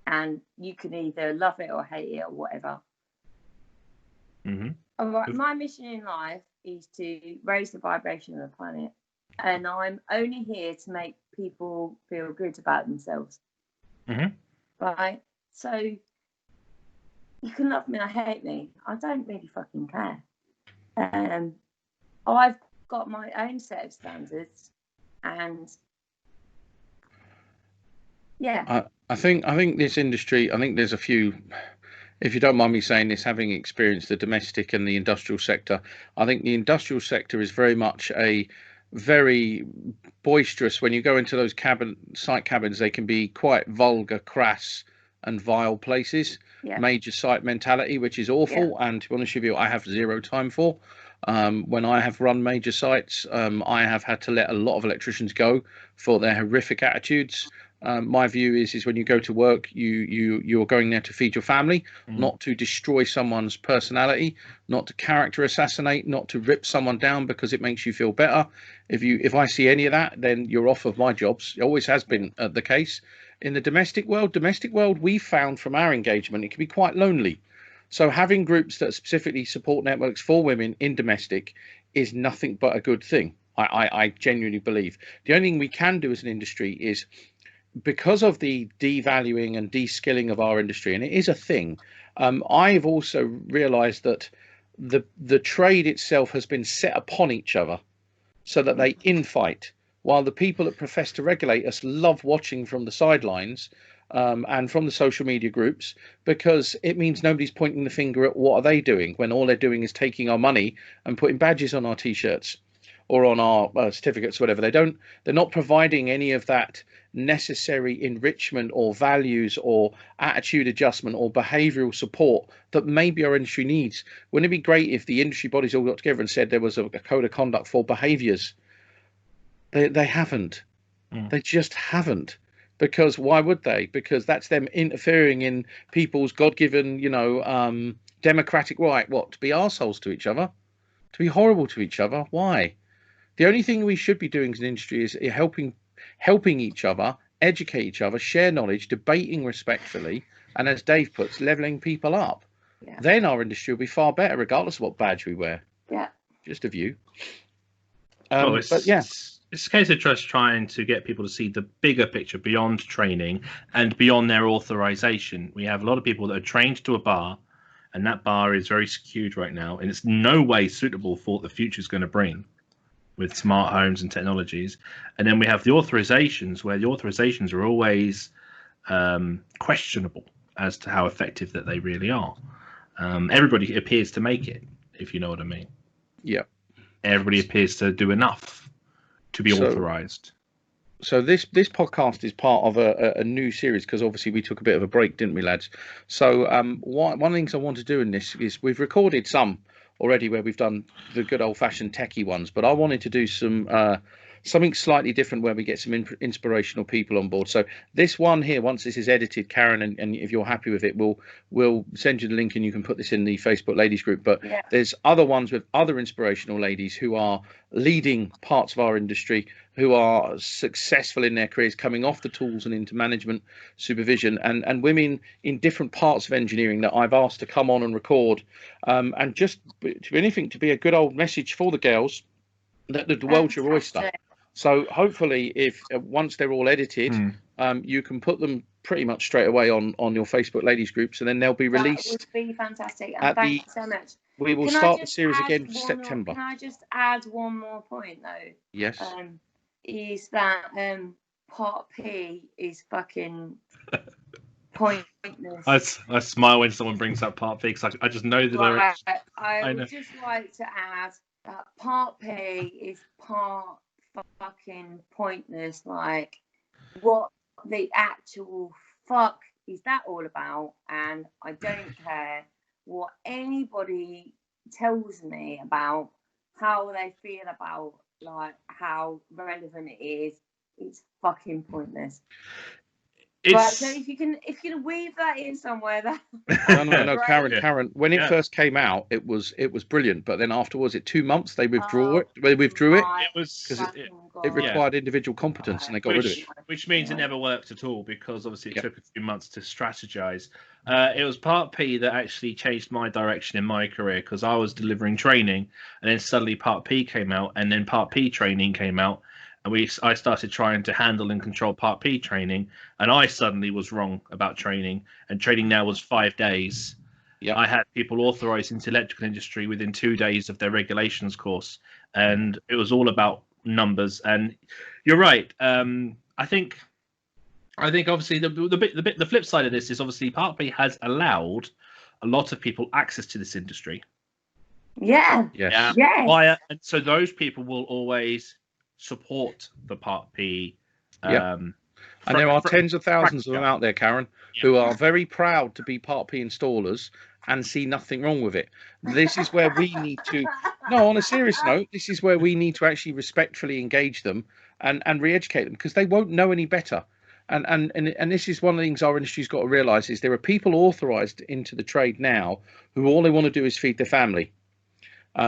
and you can either love it or hate it or whatever. All right, my mission in life is to raise the vibration of the planet, and I'm only here to make people feel good about themselves. Right? So you can love me or hate me. I don't really fucking care. I've got my own set of standards, and yeah.
I think this industry, I think there's a few, if you don't mind me saying this, having experienced the domestic and the industrial sector, I think the industrial sector is very much a very boisterous. When you go into those site cabins, they can be quite vulgar, crass and vile places. Major site mentality, which is awful, and to be honest with you, I have zero time for. When I have run major sites, I have had to let a lot of electricians go for their horrific attitudes. My view is when you go to work, you're going there to feed your family, not to destroy someone's personality, not to character assassinate, not to rip someone down because it makes you feel better. If I see any of that, then you're off of my jobs. It always has been the case. In the domestic world, we found from our engagement, it can be quite lonely. So having groups that specifically support networks for women in domestic is nothing but a good thing. I genuinely believe. The only thing we can do as an industry is, because of the devaluing and de-skilling of our industry, and it is a thing, I've also realized that the trade itself has been set upon each other so that they infight, while the people that profess to regulate us love watching from the sidelines and from the social media groups, because it means nobody's pointing the finger at what are they doing when all they're doing is taking our money and putting badges on our t-shirts or on our certificates, whatever. They're not providing any of that necessary enrichment or values or attitude adjustment or behavioral support that maybe our industry needs. Wouldn't it be great if the industry bodies all got together and said there was a code of conduct for behaviors? They haven't. They just haven't. Because why would they? Because that's them interfering in people's God-given, democratic right, to be arseholes to each other, to be horrible to each other. Why? The only thing we should be doing as an industry is helping each other, educate each other, share knowledge, debating respectfully, and as Dave puts, leveling people up. Then our industry will be far better, regardless of what badge we wear. Just a view.
It's a case of just trying to get people to see the bigger picture beyond training and beyond their authorization. We have a lot of people that are trained to a bar, and that bar is very skewed right now, and it's no way suitable for what the future is going to bring with smart homes and technologies. And then we have the authorizations, where the authorizations are always questionable as to how effective that they really are. Everybody appears to make it, if you know what I mean.
Yeah.
Everybody appears to do enough to be authorized.
So this podcast is part of a new series, because obviously we took a bit of a break, didn't we, lads? So one of the things I want to do in this is, we've recorded some already where we've done the good old-fashioned techie ones, but I wanted to do something slightly different where we get some inspirational people on board. So this one here, once this is edited, Karen, and if you're happy with it, we'll send you the link and you can put this in the Facebook ladies group. But there's other ones with other inspirational ladies who are leading parts of our industry, who are successful in their careers, coming off the tools and into management supervision, and women in different parts of engineering that I've asked to come on and record, and just to be a good old message for the girls that the world's your oyster. So hopefully, if once they're all edited, you can put them pretty much straight away on your Facebook ladies groups, and then they'll be released.
That would be fantastic. And thank you so much.
We will start the series again in September.
Can I just add one more point though?
Yes.
Is that part P is fucking pointless.
I smile when someone brings up part P, because I just know the lyrics.
I would just like to add that part P is part fucking pointless. Like, what the actual fuck is that all about? And I don't care what anybody tells me about how they feel about like how relevant it is, it's fucking pointless. Right, so if you can weave that in somewhere, that
no,
great.
Karen. When it first came out, it was brilliant. But then afterwards, 2 months, they withdrew it. They withdrew it because it required individual competence, and they got rid of it.
Which means it never worked at all, because obviously it took a few months to strategize. It was Part P that actually changed my direction in my career, because I was delivering training, and then suddenly Part P came out, and then Part P training came out. And I started trying to handle and control Part P training, and I suddenly was wrong about training. And training now was 5 days.
Yeah,
I had people authorized into electrical industry within 2 days of their regulations course, and it was all about numbers. And you're right. I think obviously the flip side of this is obviously Part P has allowed a lot of people access to this industry.
Yeah.
And so those people will always support the Part P.
And there are tens of thousands of them out there, Karen, who are very proud to be Part P installers and see nothing wrong with it. This is where we need to, no, on a serious note, this is where we need to actually respectfully engage them and re-educate them, because they won't know any better. And this is one of the things our industry's got to realise, is there are people authorised into the trade now who all they want to do is feed their family.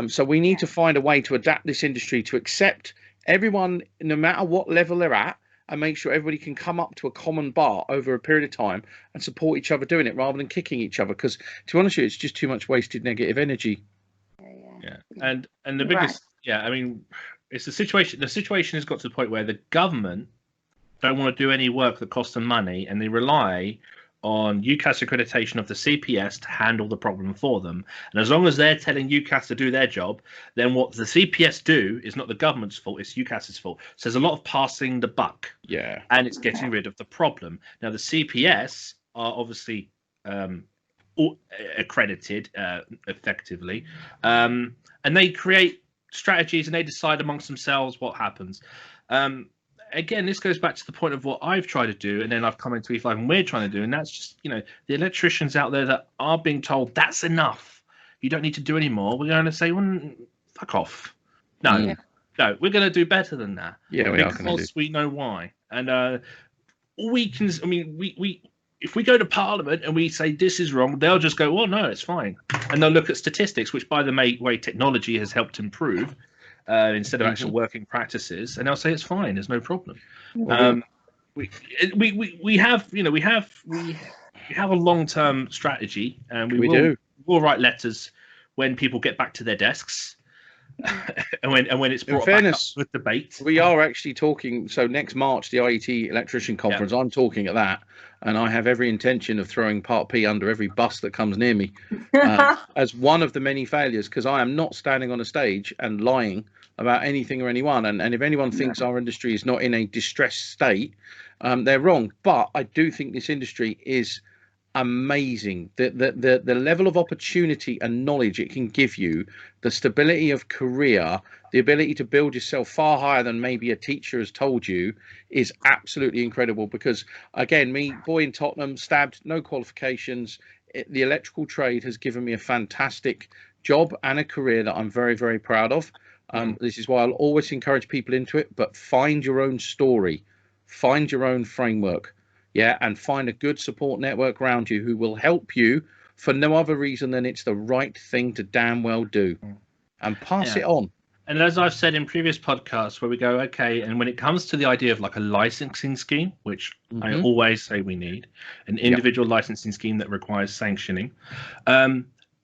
So we need to find a way to adapt this industry to accept everyone, no matter what level they're at, and make sure everybody can come up to a common bar over a period of time and support each other doing it, rather than kicking each other. Because to be honest with you, it's just too much wasted negative energy.
Yeah. And the biggest, I mean, it's the situation. The situation has got to the point where the government don't want to do any work that costs them money, and they rely on UCAS accreditation of the CPS to handle the problem for them. And as long as they're telling UCAS to do their job, then what the CPS do is not the government's fault, it's UCAS's fault. So there's a lot of passing the buck.
Yeah.
And it's getting rid of the problem. Now, the CPS are obviously accredited effectively, and they create strategies and they decide amongst themselves what happens. Again, this goes back to the point of what I've tried to do, and then I've come into E5 and we're trying to do, and that's just, the electricians out there that are being told that's enough, you don't need to do any more. We're going to say, well, fuck off. No, we're going to do better than that.
Yeah,
because we know why. And we can, I mean, we if we go to Parliament and we say this is wrong, they'll just go, well, no, it's fine, and they'll look at statistics, which, by the way, technology has helped improve. Instead of actual working practices, and they'll say it's fine. There's no problem. We have a long-term strategy, and we will write letters when people get back to their desks, and when it's brought back up with debate.
We are actually talking. So next March, the IET Electrician Conference, I'm talking at that, and I have every intention of throwing Part P under every bus that comes near me, as one of the many failures, because I am not standing on a stage and lying about anything or anyone. And if anyone thinks our industry is not in a distressed state, they're wrong. But I do think this industry is amazing. The level of opportunity and knowledge it can give you, the stability of career, the ability to build yourself far higher than maybe a teacher has told you, is absolutely incredible. Because again, me, boy in Tottenham, stabbed, no qualifications, the electrical trade has given me a fantastic job and a career that I'm very, very proud of. This is why I'll always encourage people into it, but find your own story, find your own framework, and find a good support network around you who will help you for no other reason than it's the right thing to damn well do, and pass it on.
And as I've said in previous podcasts, where we go, okay, and when it comes to the idea of like a licensing scheme, which I always say we need, an individual licensing scheme that requires sanctioning,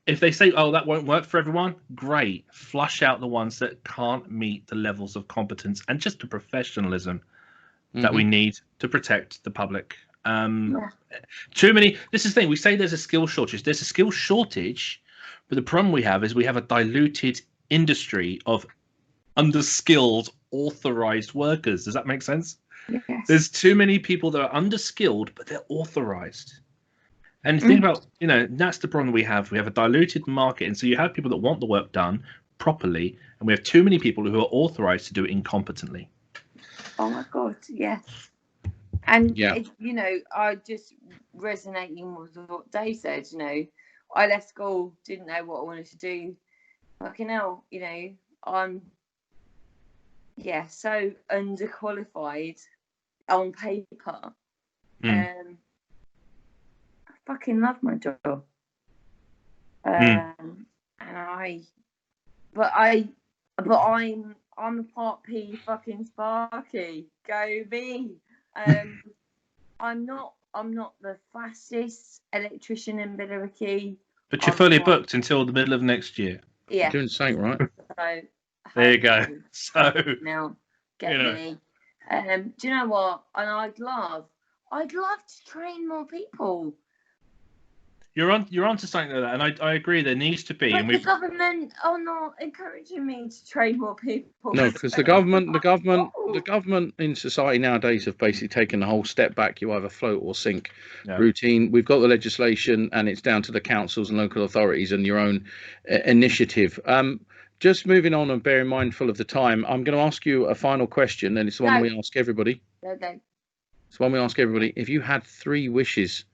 if they say, oh, that won't work for everyone, great. Flush out the ones that can't meet the levels of competence and just the professionalism that we need to protect the public. Too many. This is the thing. We say there's a skill shortage. There's a skill shortage, but the problem we have is we have a diluted industry of underskilled, authorized workers. Does that make sense?
Yes.
There's too many people that are underskilled, but they're authorized. And think about, that's the problem we have. We have a diluted market. And so you have people that want the work done properly, and we have too many people who are authorized to do it incompetently.
Oh my God, yes. And, I just resonating with what Dave said, I left school, didn't know what I wanted to do. Fucking hell, I'm so underqualified on paper. I fucking love my job. And I'm a part P fucking Sparky. Go me. I'm not the fastest electrician in Billericay.
But you're fully booked until the middle of next year.
Yeah.
You're doing something right.
So
there you go. So
now get me. Do you know what? And I'd love to train more people.
You're on to something like that, and I agree. There needs to be,
but
and
the government are not encouraging me to train more people.
No, because the government in society nowadays have basically taken the whole step back. You either float or sink routine. We've got the legislation, and it's down to the councils and local authorities and your own initiative. Just moving on and bearing mindful of the time, I'm going to ask you a final question, and it's the one we ask everybody.
Okay.
It's one we ask everybody. If you had 3 wishes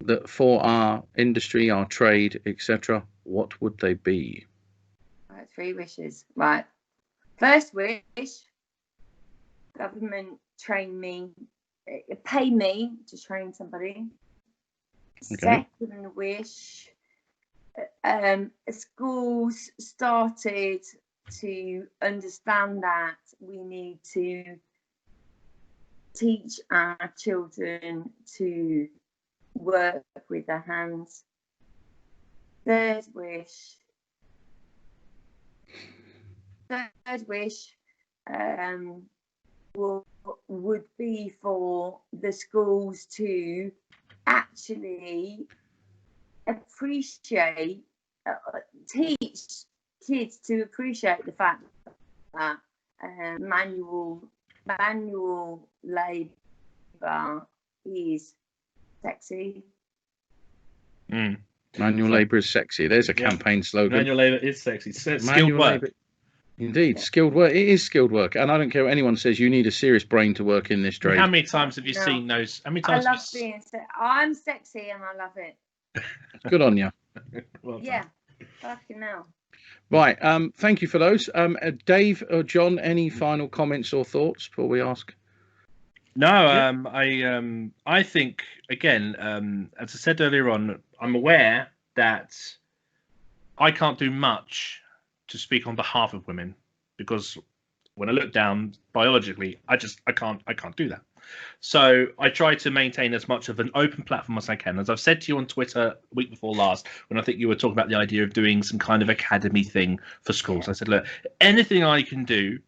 that for our industry, our trade, etc., what would they be?
Right, 3 wishes. Right. First wish, government train me, pay me to train somebody.
Okay.
Second wish, schools started to understand that we need to teach our children to work with their hands. Third wish would be for the schools to actually teach kids to appreciate the fact that manual labour is sexy.
Manual labour is sexy. There's a campaign slogan.
Manual labour is sexy. Skilled work.
Labor. Indeed, skilled work. It is skilled work, and I don't care what anyone says. You need a serious brain to work in this trade.
How many times have you seen those? How many times?
I love being I'm sexy and I love it.
Good on you.
Well done.
Yeah, fucking hell.
Right. Thank you for those. Dave or John, any final comments or thoughts before we ask?
No, I think again, as I said earlier on, I'm aware that I can't do much to speak on behalf of women, because when I look down biologically, I can't do that. So I try to maintain as much of an open platform as I can. As I've said to you on Twitter the week before last, when I think you were talking about the idea of doing some kind of academy thing for schools, I said, look, anything I can do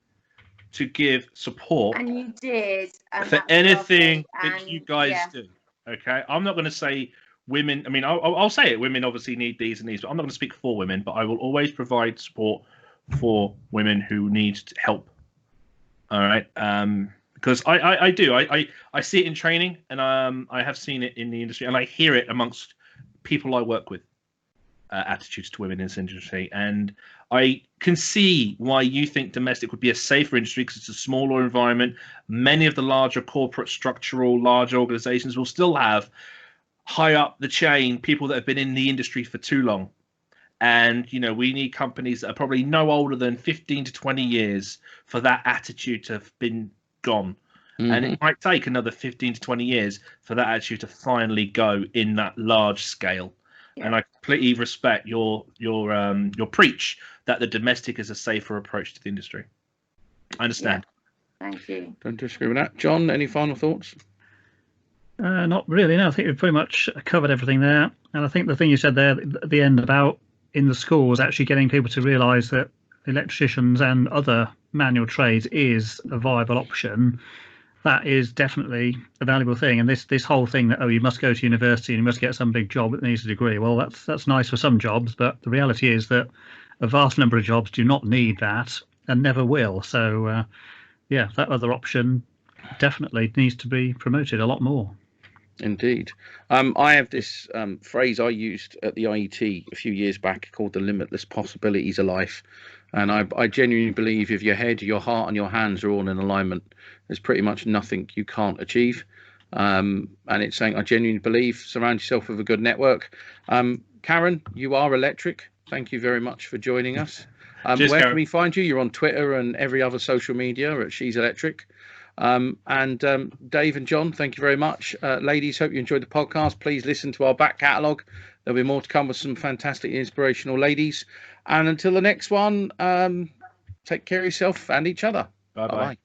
to give support,
and you did,
for anything that you guys do. Okay, I'm not going to say women. I mean, I'll say it. Women obviously need these and these, but I'm not going to speak for women. But I will always provide support for women who need help. All right, because I do. I see it in training, and I have seen it in the industry, and I hear it amongst people I work with. Attitudes to women in this industry, and I can see why you think domestic would be a safer industry, because it's a smaller environment. Many of the larger corporate structural large organizations will still have high up the chain people that have been in the industry for too long, and we need companies that are probably no older than 15 to 20 years for that attitude to have been gone. And it might take another 15 to 20 years for that attitude to finally go in that large scale. And I completely respect your preach that the domestic is a safer approach to the industry. I understand.
Yeah. Thank you.
Don't disagree with that. John, any final thoughts?
Not really. No, I think we've pretty much covered everything there. And I think the thing you said there at the end about in the schools actually getting people to realise that electricians and other manual trades is a viable option. That is definitely a valuable thing. And this whole thing that, you must go to university and you must get some big job that needs a degree. Well, that's nice for some jobs, but the reality is that a vast number of jobs do not need that and never will. So, that other option definitely needs to be promoted a lot more.
Indeed. I have this phrase I used at the IET a few years back called the limitless possibilities of life. And I genuinely believe if your head, your heart and your hands are all in alignment, there's pretty much nothing you can't achieve. And it's saying I genuinely believe, surround yourself with a good network. Karen, you are electric. Thank you very much for joining us.
Cheers,
Where
Karen.
can we find you? You're on Twitter and every other social media at She's Electric. Dave and John, thank you very much. Ladies, hope you enjoyed the podcast. Please listen to our back catalogue. There'll be more to come with some fantastic, inspirational ladies. And until the next one, take care of yourself and each other.
Bye-bye.
Bye-bye.